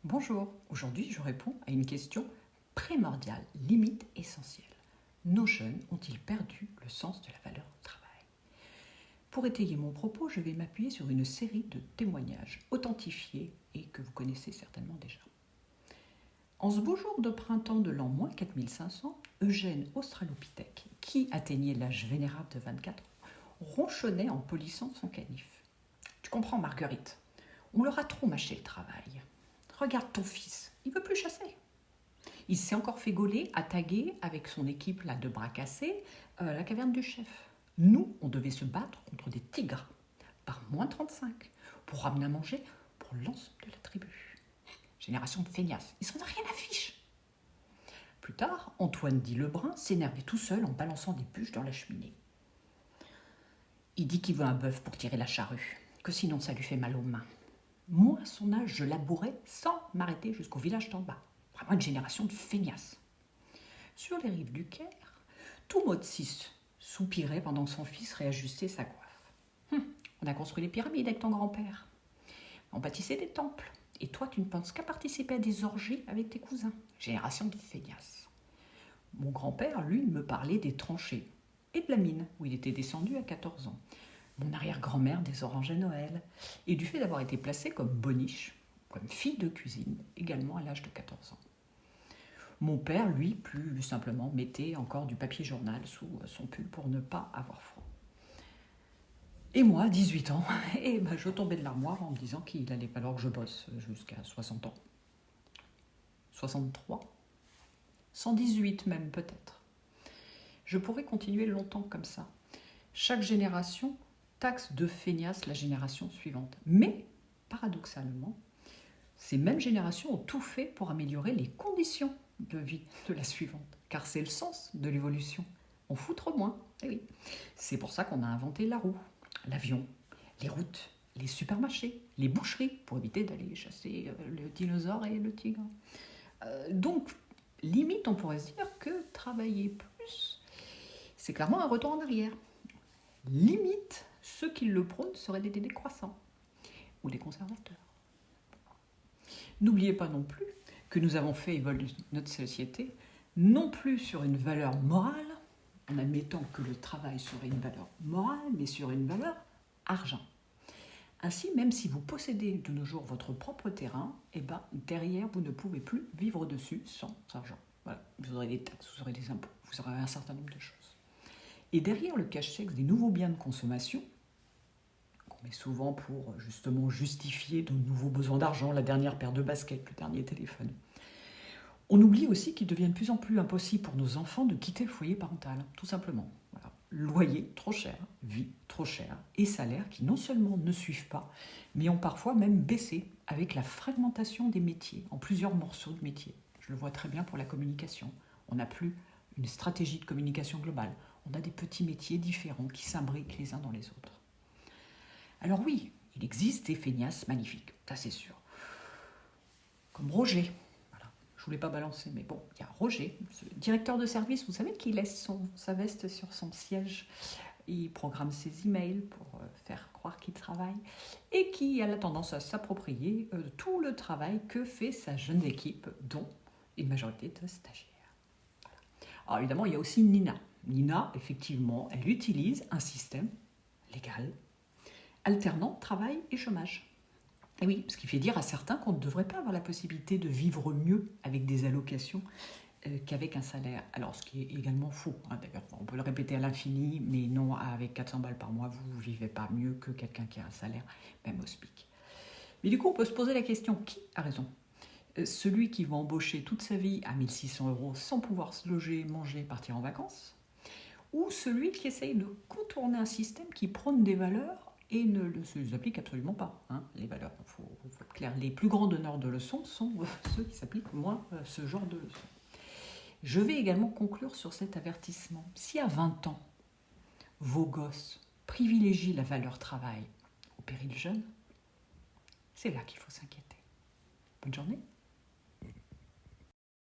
Bonjour, aujourd'hui je réponds à une question primordiale, limite essentielle. Nos jeunes ont-ils perdu le sens de la valeur travail? Pour étayer mon propos, je vais m'appuyer sur une série de témoignages authentifiés et que vous connaissez certainement déjà. En ce beau jour de printemps de l'an moins 4500, Eugène Australopithèque, qui atteignait l'âge vénérable de 24 ans, ronchonnait en polissant son canif. Tu comprends, Marguerite, on leur a trop mâché le travail. Regarde ton fils, il ne veut plus chasser. Il s'est encore fait gauler à taguer avec son équipe là, de bras cassés la caverne du chef. Nous, on devait se battre contre des tigres par moins 35 pour ramener à manger pour l'ensemble de la tribu. Génération de feignasses, ils s'en ont rien à fiche. Plus tard, Antoine dit Lebrun s'énervait tout seul en balançant des bûches dans la cheminée. Il dit qu'il veut un bœuf pour tirer la charrue, que sinon ça lui fait mal aux mains. Moi, à son âge, je labourais sans m'arrêter jusqu'au village d'en bas. Vraiment une génération de feignasses. Sur les rives du Caire, tout mode 6 soupirait pendant que son fils réajustait sa coiffe. On a construit les pyramides avec ton grand-père. On bâtissait des temples. Et toi, tu ne penses qu'à participer à des orgies avec tes cousins. Génération de feignasses. Mon grand-père, lui, me parlait des tranchées et de la mine, où il était descendu à 14 ans. Mon arrière-grand-mère des oranges à Noël, et du fait d'avoir été placée comme boniche, comme fille de cuisine, également à l'âge de 14 ans. Mon père, lui, plus simplement, mettait encore du papier journal sous son pull pour ne pas avoir froid. Et moi, 18 ans, je tombais de l'armoire en me disant qu'il allait falloir que je bosse jusqu'à 60 ans. 63, 118 même peut-être. Je pourrais continuer longtemps comme ça. Chaque génération taxe de feignasse la génération suivante. Mais, paradoxalement, ces mêmes générations ont tout fait pour améliorer les conditions de vie de la suivante, car c'est le sens de l'évolution. On foutre moins, eh oui. C'est pour ça qu'on a inventé la roue, l'avion, les routes, les supermarchés, les boucheries, pour éviter d'aller chasser le dinosaure et le tigre. Donc, limite, on pourrait se dire que travailler plus, c'est clairement un retour en arrière. Limite, ceux qui le prônent seraient des décroissants ou des conservateurs. N'oubliez pas non plus que nous avons fait évoluer notre société non plus sur une valeur morale, en admettant que le travail serait une valeur morale, mais sur une valeur argent. Ainsi, même si vous possédez de nos jours votre propre terrain, derrière, vous ne pouvez plus vivre dessus sans argent. Voilà. Vous aurez des taxes, vous aurez des impôts, vous aurez un certain nombre de choses. Et derrière le cache-sexe des nouveaux biens de consommation, qu'on met souvent pour justement justifier de nouveaux besoins d'argent, la dernière paire de baskets, le dernier téléphone, on oublie aussi qu'il devient de plus en plus impossible pour nos enfants de quitter le foyer parental, tout simplement. Voilà. Loyer trop cher, vie trop chère, et salaires qui non seulement ne suivent pas, mais ont parfois même baissé avec la fragmentation des métiers, en plusieurs morceaux de métiers. Je le vois très bien pour la communication. On n'a plus une stratégie de communication globale. On a des petits métiers différents qui s'imbriquent les uns dans les autres. Alors oui, il existe des feignasses magnifiques, ça c'est sûr. Comme Roger. Voilà. Je ne voulais pas balancer, mais bon, il y a Roger, ce directeur de service, vous savez, qui laisse sa veste sur son siège. Il programme ses emails pour faire croire qu'il travaille et qui a la tendance à s'approprier tout le travail que fait sa jeune équipe, dont une majorité de stagiaires. Voilà. Alors évidemment, il y a aussi Nina. Nina, effectivement, elle utilise un système légal alternant travail et chômage. Et oui, ce qui fait dire à certains qu'on ne devrait pas avoir la possibilité de vivre mieux avec des allocations qu'avec un salaire. Alors, ce qui est également faux, hein, d'ailleurs. On peut le répéter à l'infini, mais non, avec 400 balles par mois, vous ne vivez pas mieux que quelqu'un qui a un salaire, même au SMIC. Mais du coup, on peut se poser la question, qui a raison ? Celui qui va embaucher toute sa vie à 1 600 € sans pouvoir se loger, manger, partir en vacances ? Ou celui qui essaye de contourner un système qui prône des valeurs et ne les applique absolument pas. Hein, les valeurs, il faut être clair. Les plus grands donneurs de leçons sont ceux qui s'appliquent moins ce genre de leçons. Je vais également conclure sur cet avertissement. Si à 20 ans, vos gosses privilégient la valeur travail au péril jeune, c'est là qu'il faut s'inquiéter. Bonne journée.